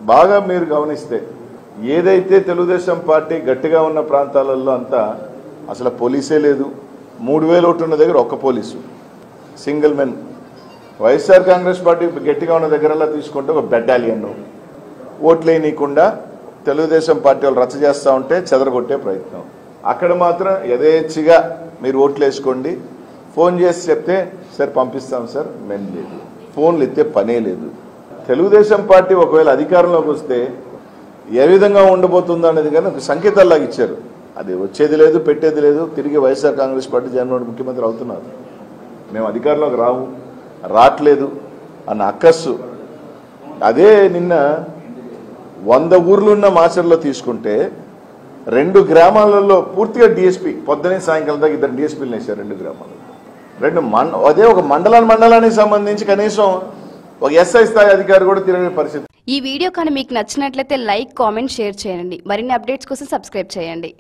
బాగా మీరు గమనిస్తే ఏదైతే తెలుగుదేశం పార్టీ గట్టిగా ఉన్న ప్రాంతాలలో అంతా అసలు పోలీసే లేదు. 3000 ఓట్లు ఉన్న దగ్గర ఒక్క police, single men. YSR Congress party గట్టిగా ఉన్న దగ్గరలా తీసుకుంటే ఒక బెటాలియన్. ఓట్లేయనీయకుండా తెలుగుదేశం పార్టీ వాళ్ళు రచ్చ చేస్తూ ఉంటే చెదరగొట్టే ప్రయత్నం. అక్కడ మాత్రం యథేచ్ఛగా మీరు ఓట్లు వేసుకోండి, ఫోన్ చేసి చెప్తే సార్ పంపిస్తాం సార్, మేము లేదు, ఫోన్లు ఎత్తే పనే లేదు. తెలుగుదేశం పార్టీ ఒకవేళ అధికారంలోకి వస్తే ఏ విధంగా ఉండబోతుందో అనేది కానీ ఒక సంకేతాల్లాగా ఇచ్చారు. అది వచ్చేది లేదు, పెట్టేది లేదు. తిరిగి వైఎస్ఆర్ కాంగ్రెస్ పార్టీ జగన్మోహన్ ముఖ్యమంత్రి అవుతున్నారు. మేము అధికారంలోకి రావట్లేదు అన్న అక్కస్సు. అదే నిన్న 100 ఊర్లున్న మాచర్లో తీసుకుంటే 2 గ్రామాలలో పూర్తిగా డిఎస్పీ పొద్దునే సాయంకాలం దాకా 2 డిఎస్పీలు వేశారు 2 గ్రామాల్లో. అదే ఒక మండలానికి సంబంధించి కనీసం ఒక ఎస్ఐ స్థాయి అధికారి కూడా తిరిగే పరిస్థితి. ఈ వీడియో కానీ మీకు నచ్చినట్లయితే లైక్, కామెంట్, షేర్ చేయండి. మరిన్ని అప్డేట్స్ కోసం సబ్స్క్రైబ్ చేయండి.